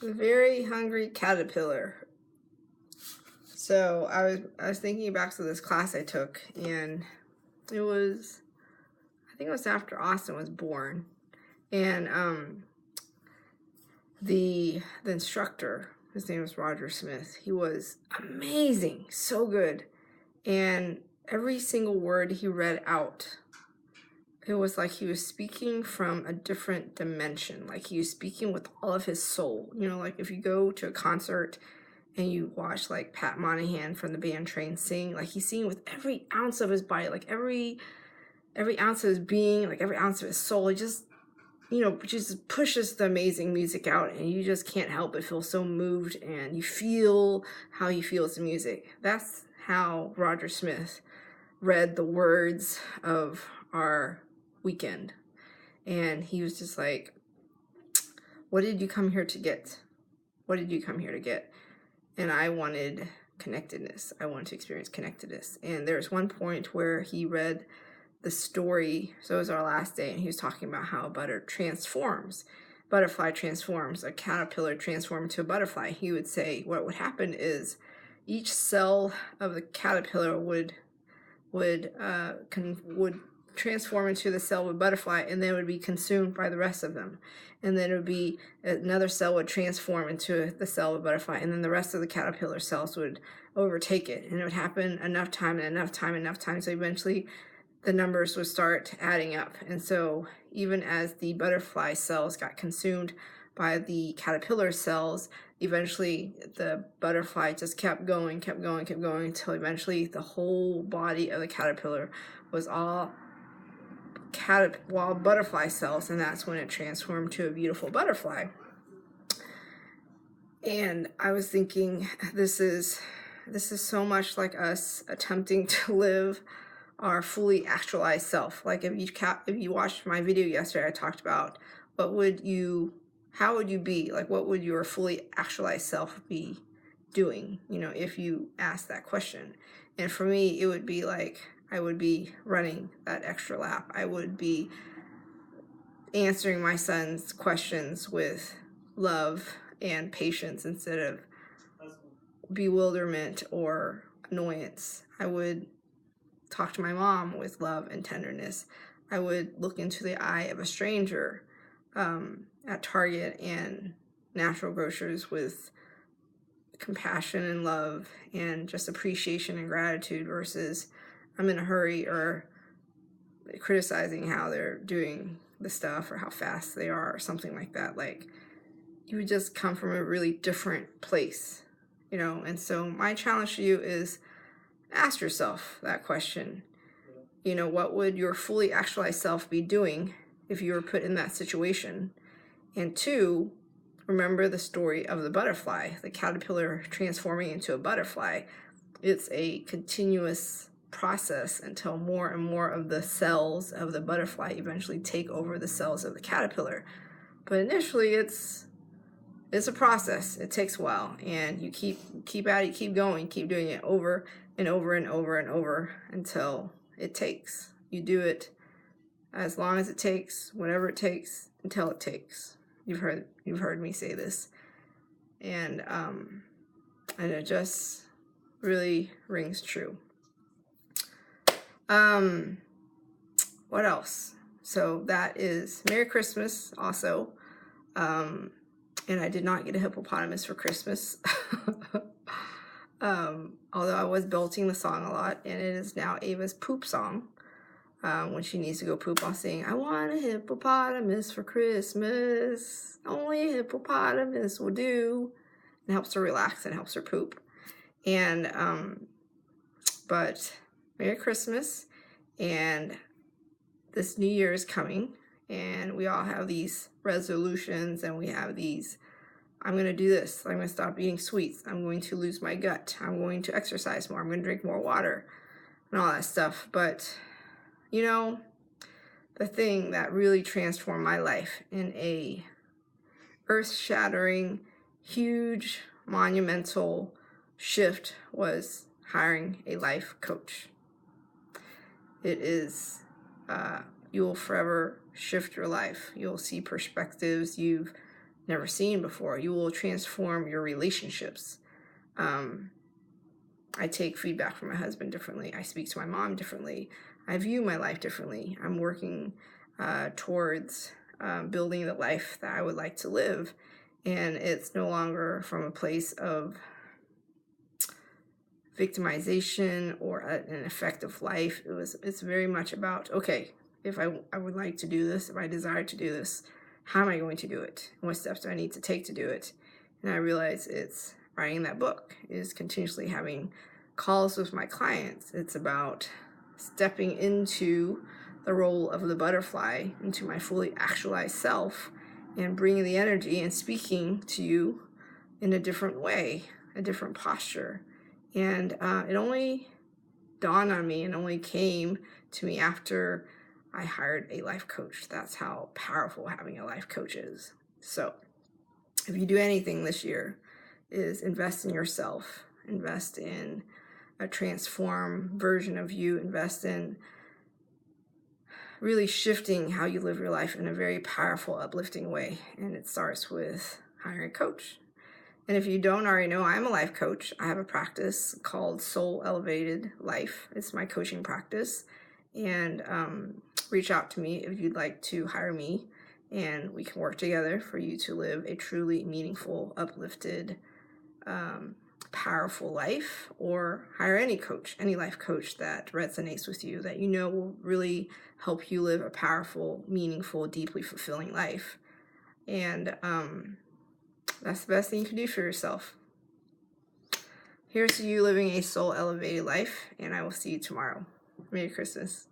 The Very Hungry Caterpillar. So I was thinking back to this class I took, and it was, I think it was after Austin was born, and the instructor, his name was Roger Smith. He was amazing, so good, and every single word he read out, it was like he was speaking from a different dimension. Like he was speaking with all of his soul. You know, like if you go to a concert and you watch like Pat Monahan from the band Train sing, like he's singing with every ounce of his body, like every ounce of his being, like every ounce of his soul. He just, you know, just pushes the amazing music out, and you just can't help but feel so moved, and you feel how he feels the music. That's how Roger Smith read the words of our weekend. And he was just like, what did you come here to get? What did you come here to get? And I wanted connectedness. I wanted to experience connectedness. And there was one point where he read the story. So it was our last day, and he was talking about how a butterfly transforms, a caterpillar transforms into a butterfly. He would say what would happen is each cell of the caterpillar would transform into the cell of a butterfly, and then it would be consumed by the rest of them. And then it would be another cell would transform into the cell of a butterfly, and then the rest of the caterpillar cells would overtake it. And it would happen enough time, so eventually the numbers would start adding up. And so even as the butterfly cells got consumed by the caterpillar cells, eventually the butterfly just kept going until eventually the whole body of the caterpillar was all butterfly cells, and that's when it transformed to a beautiful butterfly. And I was thinking, this is so much like us attempting to live our fully actualized self. Like if you watched my video yesterday, I talked about how would you be, like what would your fully actualized self be doing, you know, if you asked that question. And for me, it would be like I would be running that extra lap. I would be answering my son's questions with love and patience instead of bewilderment or annoyance. I would talk to my mom with love and tenderness. I would look into the eye of a stranger at Target and Natural Grocers with compassion and love and just appreciation and gratitude, versus I'm in a hurry or criticizing how they're doing the stuff or how fast they are or something like that. Like, you would just come from a really different place, you know. And so my challenge to you is ask yourself that question. You know, what would your fully actualized self be doing if you were put in that situation? And two, remember the story of the butterfly, the caterpillar transforming into a butterfly. It's a continuous process until more and more of the cells of the butterfly eventually take over the cells of the caterpillar. But initially it's a process. It takes a while, and you keep at it, keep going, keep doing it over and over and over and over until it takes. You do it as long as it takes, whatever it takes, until it takes. You've heard me say this, and it just really rings true. What else? So that is Merry Christmas also. And I did not get a hippopotamus for Christmas. Although I was belting the song a lot, and it is now Ava's poop song. When she needs to go poop, I'll sing, I want a hippopotamus for Christmas. Only a hippopotamus will do. It helps her relax and helps her poop. And, but Merry Christmas. And this New Year is coming, and we all have these resolutions, and we have these, I'm going to do this. I'm going to stop eating sweets. I'm going to lose my gut. I'm going to exercise more. I'm going to drink more water and all that stuff. But, you know, the thing that really transformed my life in a earth-shattering, huge, monumental shift was hiring a life coach. It is, you will forever shift your life. You'll see perspectives you've never seen before. You will transform your relationships. I take feedback from my husband differently. I speak to my mom differently. I view my life differently. I'm working towards building the life that I would like to live. And it's no longer from a place of victimization or an effective life. It's very much about, okay, if I would like to do this, if I desire to do this, how am I going to do it? And what steps do I need to take to do it? And I realize it's writing that book, is continuously having calls with my clients. It's about stepping into the role of the butterfly, into my fully actualized self, and bringing the energy and speaking to you in a different way, a different posture. And it only dawned on me and only came to me after I hired a life coach. That's how powerful having a life coach is. So if you do anything this year, is invest in yourself, invest in a transformed version of you, invest in really shifting how you live your life in a very powerful, uplifting way. And it starts with hiring a coach. And if you don't already know, I'm a life coach. I have a practice called Soul Elevated Life. It's my coaching practice. And reach out to me if you'd like to hire me, and we can work together for you to live a truly meaningful, uplifted, powerful life. Or hire any coach, any life coach that resonates with you, that you know will really help you live a powerful, meaningful, deeply fulfilling life. And that's the best thing you can do for yourself. Here's to you living a soul elevated life, and I will see you tomorrow. Merry Christmas.